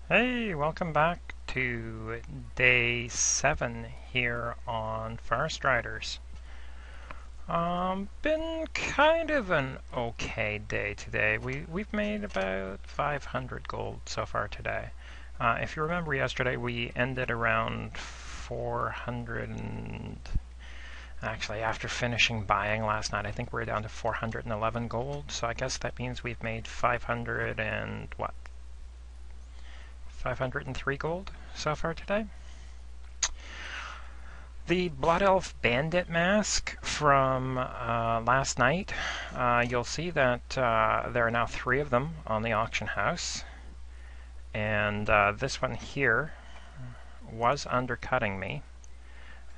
Hey, welcome back to day 7 here on Farstriders. Been kind of an okay day today. We've made about 500 gold so far today. If you remember yesterday, we ended around 400 and actually after finishing buying last night, I think we're down to 411 gold. So I guess that means we've made 500 and what? 503 gold so far today. The Blood Elf Bandit mask from last night, you'll see that there are now 3 of them on the auction house. And this one here was undercutting me.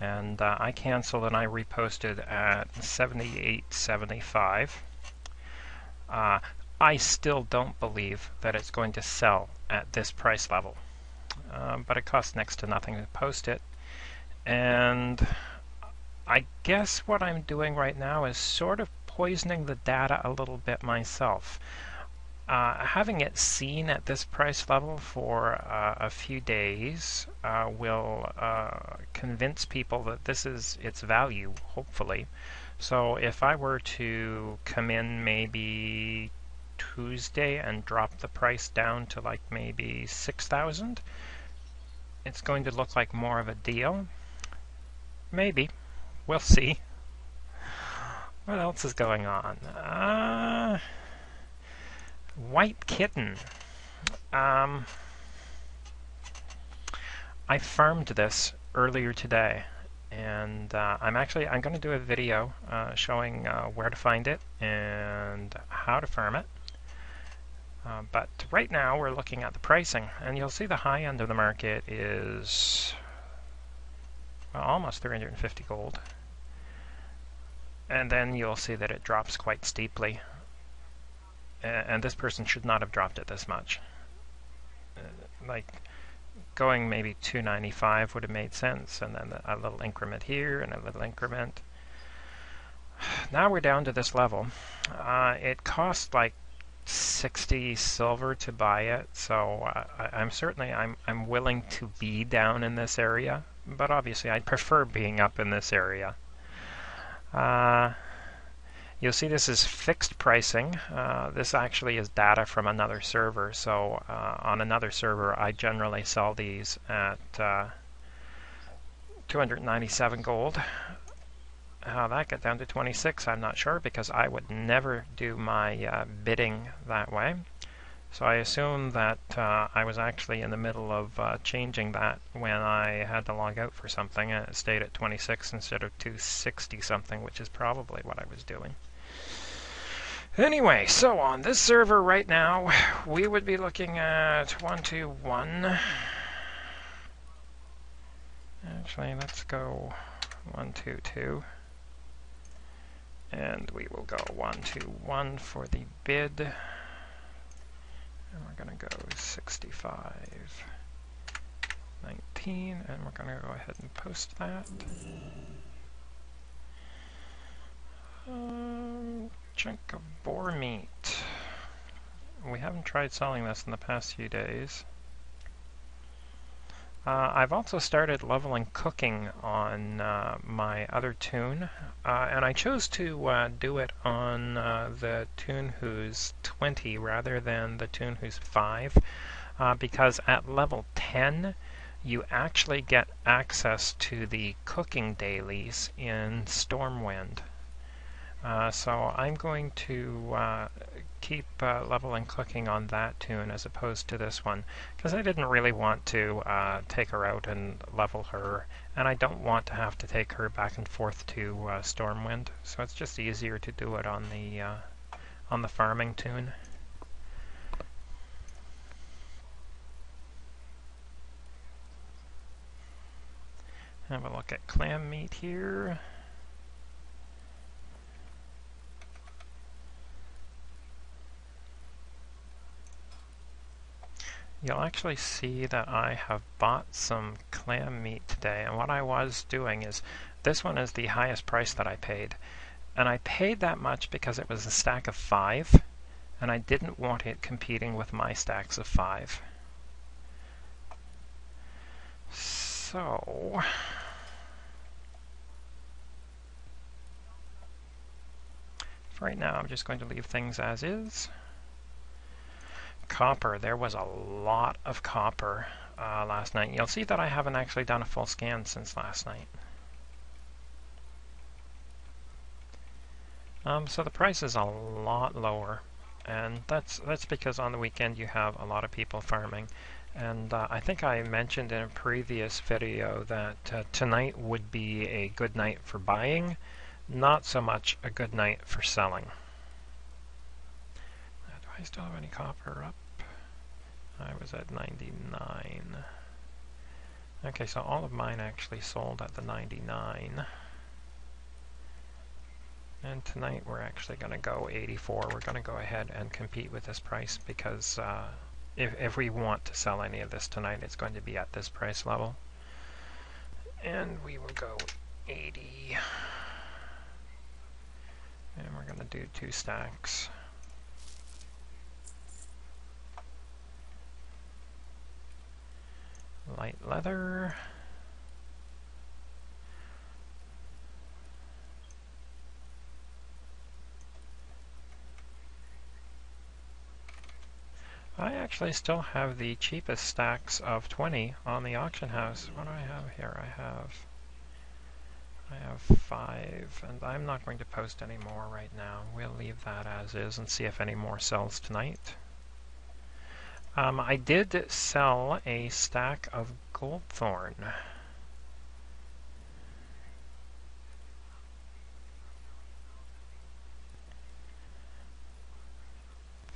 And I canceled and I reposted at 78.75. I still don't believe that it's going to sell at this price level. But it costs next to nothing to post it. And I guess what I'm doing right now is sort of poisoning the data a little bit myself. Having it seen at this price level for a few days will convince people that this is its value, hopefully. So if I were to come in maybe Tuesday and drop the price down to like maybe 6,000, it's going to look like more of a deal. Maybe. We'll see. What else is going on? White Kitten. I farmed this earlier today, and I'm going to do a video showing where to find it and how to farm it. But right now we're looking at the pricing, and you'll see the high end of the market is almost 350 gold. And then you'll see that it drops quite steeply. And this person should not have dropped it this much. Like going maybe 295 would have made sense, and then a little increment here and a little increment. Now we're down to this level. It cost like 60 silver to buy it, so I'm willing to be down in this area, but obviously I'd prefer being up in this area. You'll see this is fixed pricing. This actually is data from another server, so on another server I generally sell these at 297 gold. How that got down to 26, I'm not sure, because I would never do my bidding that way. So I assume that I was actually in the middle of changing that when I had to log out for something, and it stayed at 26 instead of 260 something, which is probably what I was doing. Anyway, so on this server right now, we would be looking at 121. Actually, let's go 122. And we will go 121 for the bid. And we're going to go 65, 19, and we're going to go ahead and post that. Chunk of boar meat. We haven't tried selling this in the past few days. I've also started leveling cooking on my other toon, and I chose to do it on the toon who's 20 rather than the toon who's 5, because at level 10 you actually get access to the cooking dailies in Stormwind. So I'm going to keep leveling cooking on that toon as opposed to this one, because I didn't really want to take her out and level her, and I don't want to have to take her back and forth to Stormwind, so it's just easier to do it on the farming toon. Have a look at clam meat here. You'll actually see that I have bought some clam meat today, and what I was doing is, this one is the highest price that I paid, and I paid that much because it was a stack of 5, and I didn't want it competing with my stacks of 5. So, for right now, I'm just going to leave things as is. Copper, there was a lot of copper last night. You'll see that I haven't actually done a full scan since last night. So the price is a lot lower, and that's because on the weekend you have a lot of people farming. And I think I mentioned in a previous video that tonight would be a good night for buying, not so much a good night for selling. Do I still have any copper up? I was at 99. Okay, so all of mine actually sold at the 99. And tonight we're actually going to go 84. We're going to go ahead and compete with this price because if we want to sell any of this tonight, it's going to be at this price level. And we will go 80. And we're going to do 2 stacks. Light leather. I actually still have the cheapest stacks of 20 on the auction house. What do I have here? I have 5, and I'm not going to post any more right now. We'll leave that as is and see if any more sells tonight. I did sell a stack of goldthorn.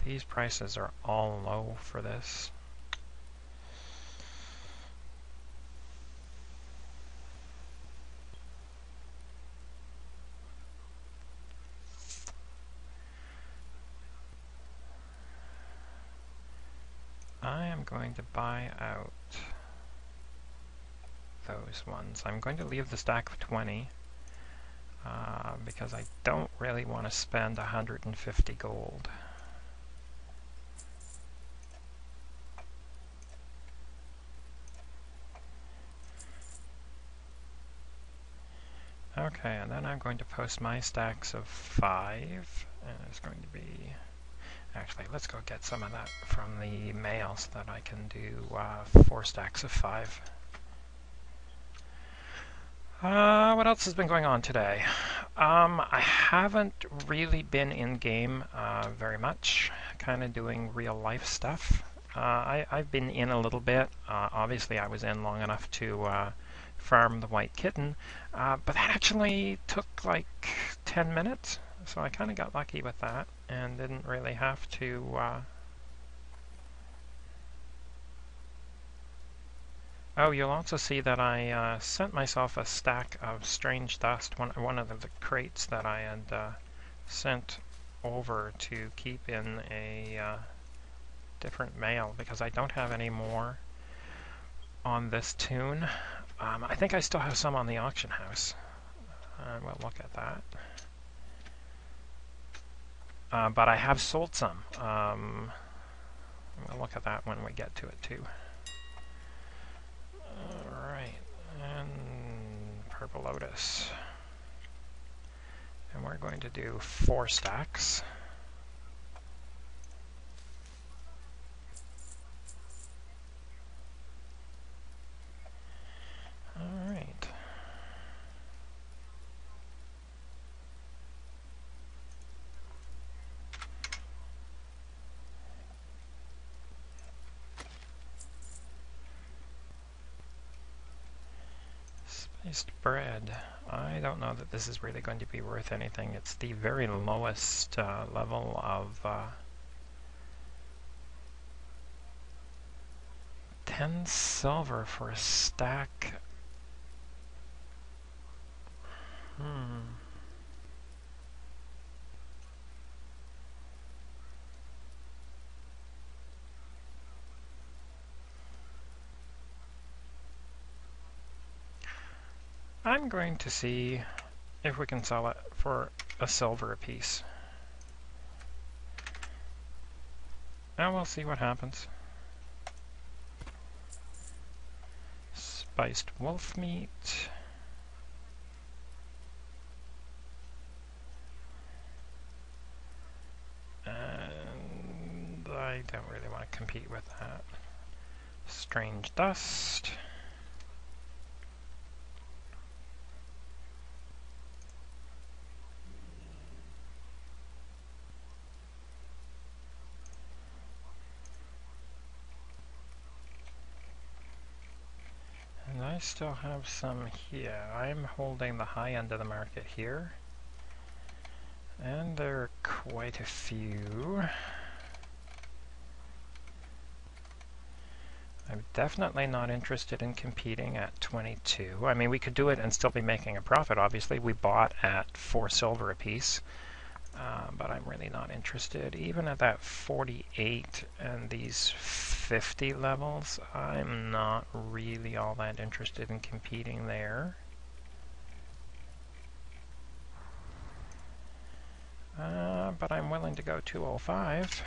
These prices are all low for this. I am going to buy out those ones. I'm going to leave the stack of 20 because I don't really want to spend 150 gold. Okay, and then I'm going to post my stacks of 5, and it's going to be... Actually, let's go get some of that from the mail so that I can do 4 stacks of 5. What else has been going on today? I haven't really been in game very much, kind of doing real life stuff. I've been in a little bit. Obviously, I was in long enough to farm the white kitten, but that actually took like 10 minutes, so I kind of got lucky with that and didn't really have to Oh, you'll also see that I sent myself a stack of strange dust, one of the crates that I had sent over to keep in a different mail because I don't have any more on this tune. I think I still have some on the auction house. We'll look at that. But I have sold some. We'll look at that when we get to it too. Alright, and Purple Lotus. And we're going to do 4 stacks. Alright. Spiced bread. I don't know that this is really going to be worth anything. It's the very lowest level of 10 silver for a stack. I'm going to see if we can sell it for a silver apiece. And we'll see what happens. spiced wolf meat. And I don't really want to compete with that. Strange dust. And I still have some here. I'm holding the high end of the market here. And there are quite a few. I'm definitely not interested in competing at 22. I mean, we could do it and still be making a profit, obviously. We bought at 4 silver apiece, but I'm really not interested. Even at that 48 and these 50 levels, I'm not really all that interested in competing there. But I'm willing to go 205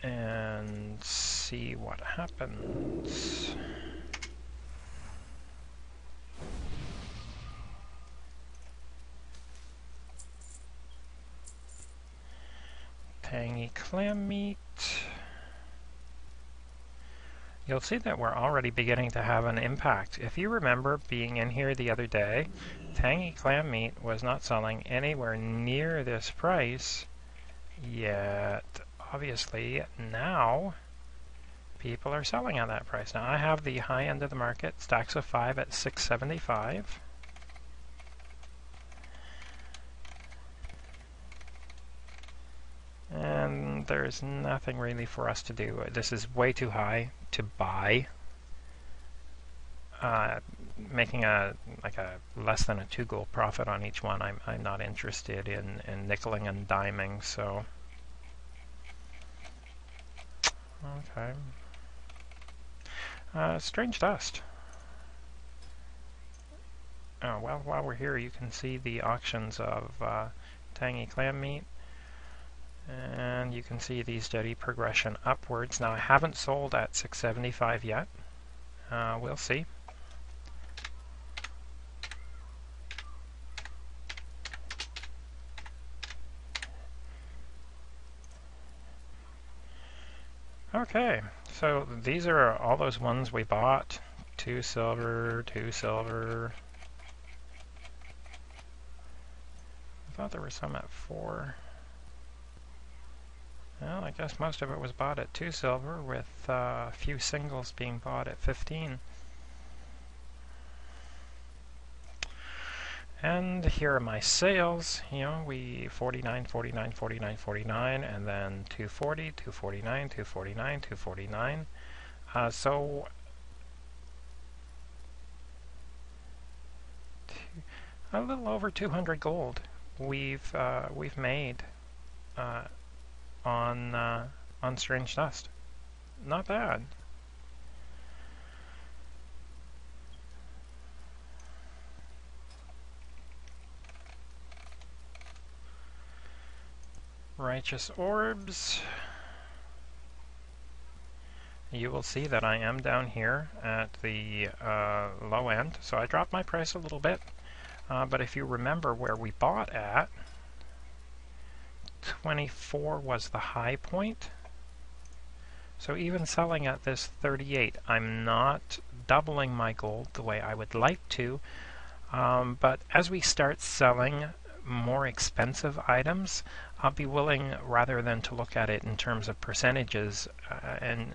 and see what happens. Tangy clam meat. You'll see that we're already beginning to have an impact. If you remember being in here the other day, tangy clam meat was not selling anywhere near this price, yet obviously now people are selling at that price. Now I have the high end of the market, stacks of 5 at 675. And there's nothing really for us to do. This is way too high to buy. Making a less than a 2 gold profit on each one, I'm not interested in nickeling and diming, so okay. Strange dust. Oh, well, while we're here, you can see the auctions of tangy clam meat. And you can see the steady progression upwards. Now I haven't sold at 675 yet. We'll see. Okay, so these are all those ones we bought. 2 silver, 2 silver. I thought there were some at 4. Well, I guess most of it was bought at 2 silver, with a few singles being bought at 15. And here are my sales. You know, we 49, 49, 49, 49, and then 240, 249, 249, 249. So a little over 200 gold we've made on Strange Dust. Not bad. Righteous Orbs. You will see that I am down here at the low end, so I dropped my price a little bit. But if you remember where we bought at, 24 was the high point. So even selling at this 38, I'm not doubling my gold the way I would like to. But as we start selling more expensive items, I'll be willing, rather than to look at it in terms of percentages, and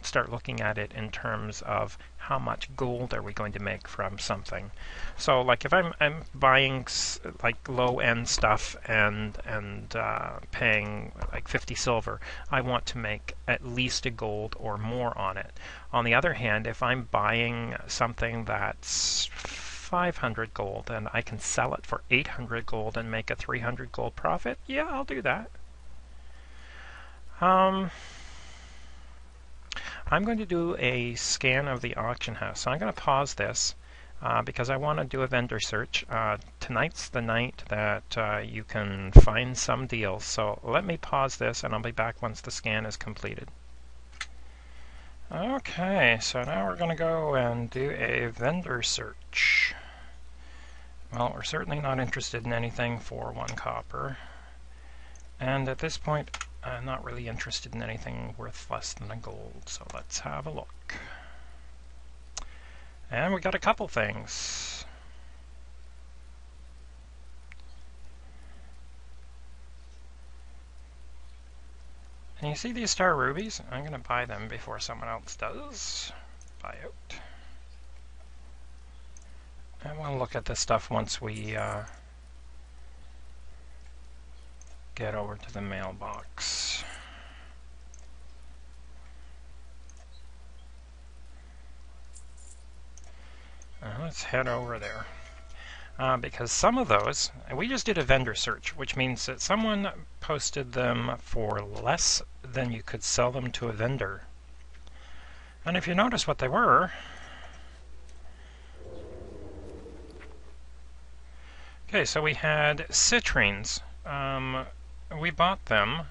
start looking at it in terms of how much gold are we going to make from something. So like if I'm buying like low-end stuff and paying like 50 silver, I want to make at least a gold or more on it. On the other hand, if I'm buying something that's 500 gold and I can sell it for 800 gold and make a 300 gold profit, yeah, I'll do that. I'm going to do a scan of the auction house. So I'm going to pause this because I want to do a vendor search. Tonight's the night that you can find some deals. So let me pause this and I'll be back once the scan is completed. Okay, so now we're going to go and do a vendor search. Well, we're certainly not interested in anything for 1 copper. And at this point, I'm not really interested in anything worth less than a gold, so let's have a look. And we got a couple things. And you see these star rubies? I'm going to buy them before someone else does. Buy out. And we'll look at this stuff once we get over to the mailbox. Let's head over there. Because some of those, we just did a vendor search, which means that someone posted them for less than you could sell them to a vendor. And if you notice what they were, okay, so we had citrines. We bought them.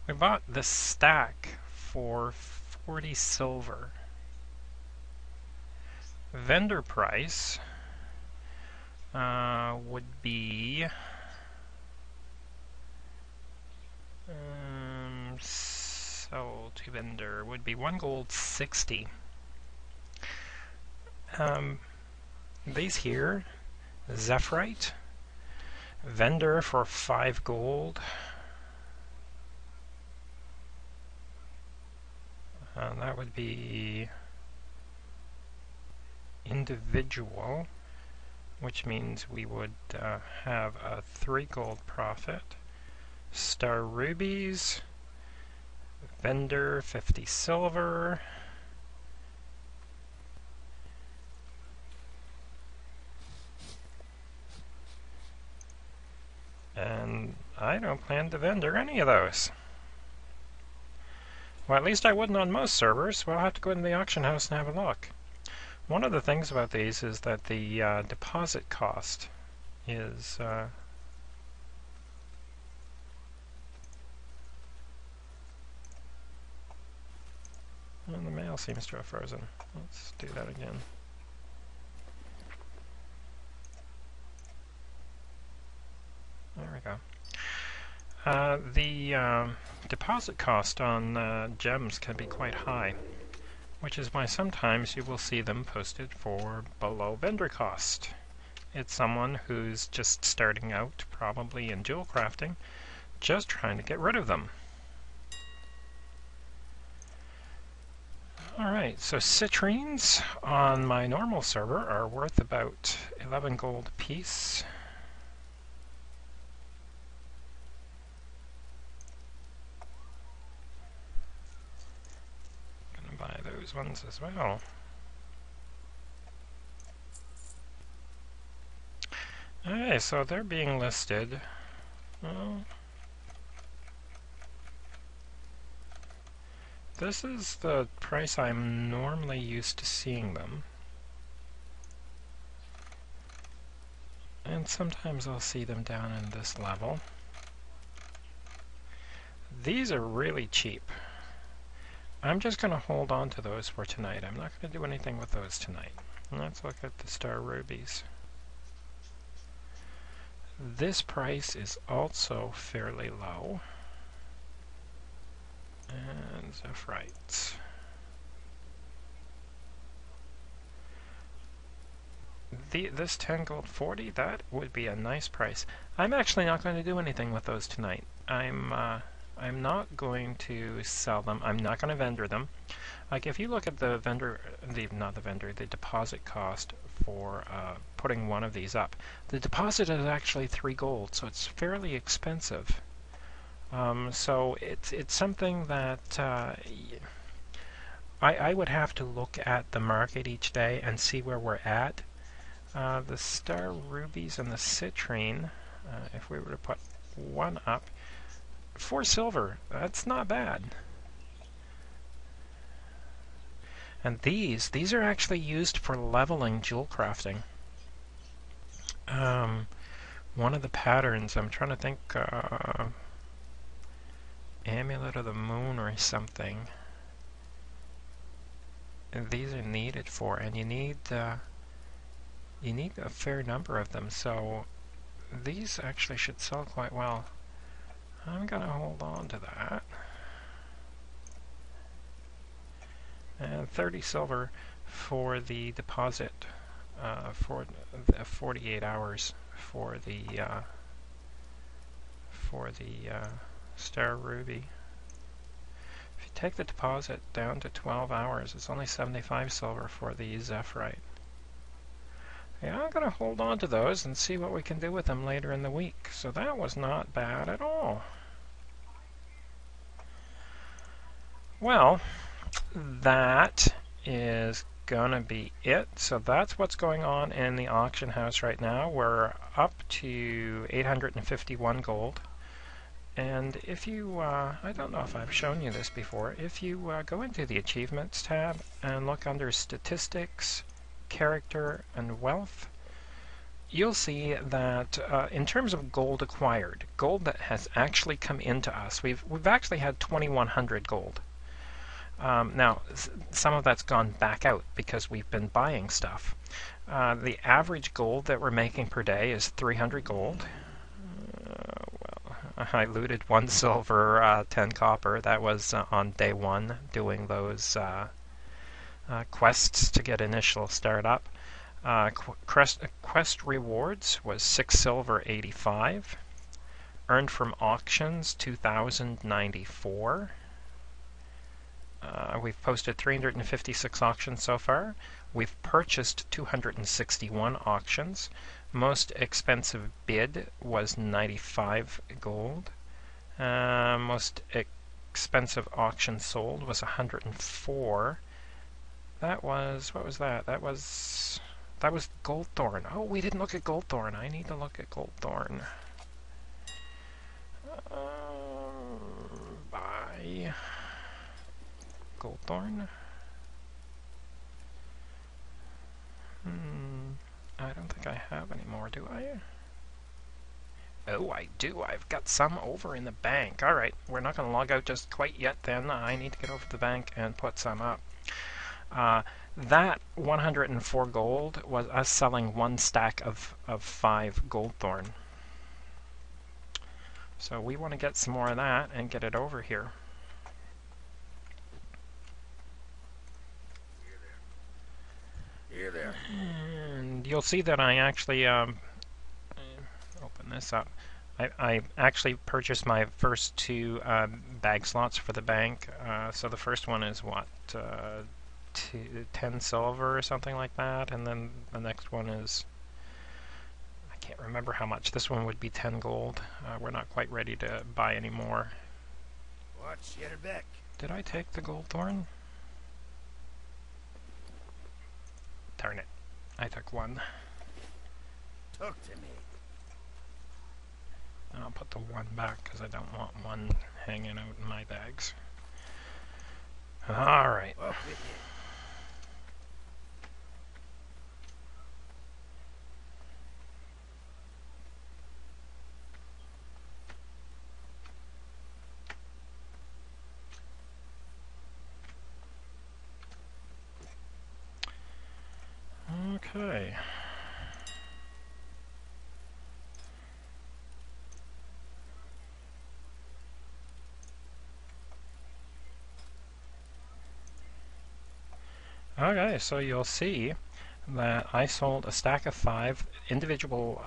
We bought the stack for 40 silver. Vendor price would be sold to vendor would be 1 gold 60. These here, Zephyrite, vendor for 5 gold. That would be individual, which means we would have a 3 gold profit. Star rubies, vendor 50 silver. And I don't plan to vendor any of those. Well, at least I wouldn't on most servers. We'll have to go into the auction house and have a look. One of the things about these is that the deposit cost is well, the mail seems to have frozen. Let's do that again. There we go. The deposit cost on gems can be quite high, which is why sometimes you will see them posted for below vendor cost. It's someone who's just starting out, probably in jewel crafting, just trying to get rid of them. Alright, so citrines on my normal server are worth about 11 gold a piece. Buy those ones as well. Okay, so they're being listed. Well, this is the price I'm normally used to seeing them. And sometimes I'll see them down in this level. These are really cheap. I'm just going to hold on to those for tonight. I'm not going to do anything with those tonight. Let's look at the star rubies. This price is also fairly low. And Zephyrite. This 10 gold 40, that would be a nice price. I'm actually not going to do anything with those tonight. I'm not going to sell them. I'm not going to vendor them. Like if you look at the the deposit cost for putting one of these up, the deposit is actually 3 gold, so it's fairly expensive. So it's something that I would have to look at the market each day and see where we're at. The star rubies and the citrine, if we were to put one up, 4 silver, that's not bad. And these are actually used for leveling jewel crafting. One of the patterns, I'm trying to think, Amulet of the Moon or something. And these are needed for, and you need a fair number of them, so these actually should sell quite well. I'm gonna hold on to that. And 30 silver for the deposit for the 48 hours for the Star Ruby. If you take the deposit down to 12 hours, it's only 75 silver for the Zephyrite. Yeah, I'm going to hold on to those and see what we can do with them later in the week. So that was not bad at all. Well, that is going to be it. So that's what's going on in the auction house right now. We're up to 851 gold. And if you, I don't know if I've shown you this before, if you go into the Achievements tab and look under Statistics, Character, and Wealth, you'll see that in terms of gold acquired, gold that has actually come into us, we've actually had 2,100 gold. Now, some of that's gone back out because we've been buying stuff. The average gold that we're making per day is 300 gold. I looted 1 silver, 10 copper. That was on day 1, doing those quests to get initial startup. Quest rewards was 6 silver, 85. Earned from auctions, 2,094. We've posted 356 auctions so far. We've purchased 261 auctions. Most expensive bid was 95 gold. Most expensive auction sold was 104. That was, what was that? That was Goldthorn. Oh, we didn't look at Goldthorn. I need to look at Goldthorn. Buy Goldthorn. I don't think I have any more, do I? Oh, I do. I've got some over in the bank. Alright, we're not going to log out just quite yet then. I need to get over to the bank and put some up. That 104 gold was us selling 1 stack of 5 Goldthorn. So we want to get some more of that and get it over here. Here there. And you'll see that I actually open this up. I actually purchased my first 2 bag slots for the bank. So the first one is what, 10 silver or something like that, and then the next one is, I can't remember how much. This one would be 10 gold. We're not quite ready to buy any more. Watch your back. Did I take the Goldthorn? Darn it. I took 1. Talk to me. I'll put the 1 back because I don't want 1 hanging out in my bags. Alright. Up with you. Okay. Okay, so you'll see that I sold a stack of 5. Individual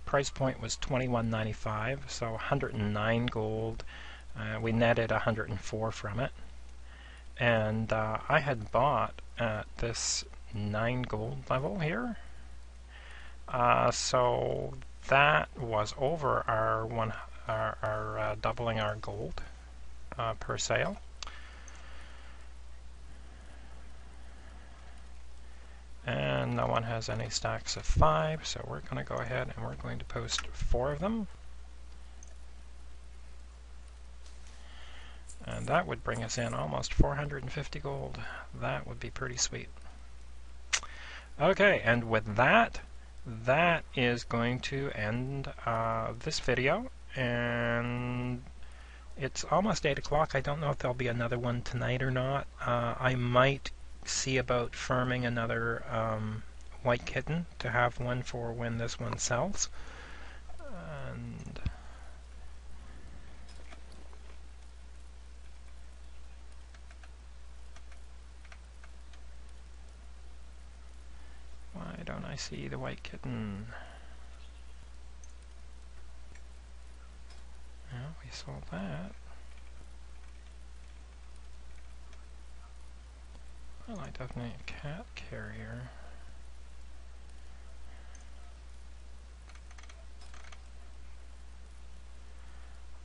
price point was $21.95, so 109 gold. We netted 104 from it. And I had bought at this 9 gold level here. So that was over our doubling our gold per sale. And no one has any stacks of 5, so we're going to go ahead and we're going to post 4 of them. And that would bring us in almost 450 gold. That would be pretty sweet. Okay, and with that, that is going to end this video. And It's almost 8 o'clock. I don't know if there'll be another one tonight or not. I might see about farming another white kitten to have one for when this one sells. And why don't I see the white kitten? Well, we sold that. Well, I definitely need a cat carrier.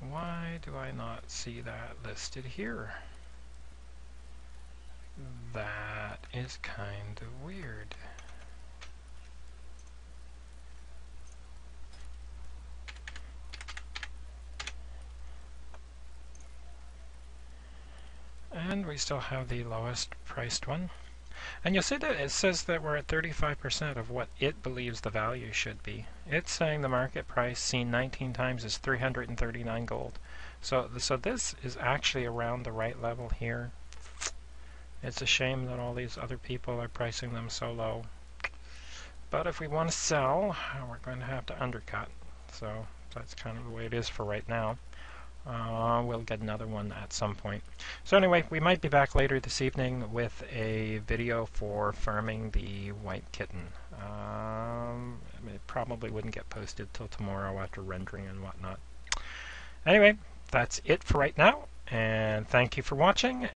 Why do I not see that listed here? That is kind of weird. And we still have the lowest priced one. And you'll see that it says that we're at 35% of what it believes the value should be. It's saying the market price seen 19 times is 339 gold. So this is actually around the right level here. It's a shame that all these other people are pricing them so low. But if we want to sell, we're going to have to undercut. So that's kind of the way it is for right now. We'll get another one at some point. So anyway, we might be back later this evening with a video for farming the white kitten. It probably wouldn't get posted till tomorrow after rendering and whatnot. Anyway, that's it for right now, and thank you for watching.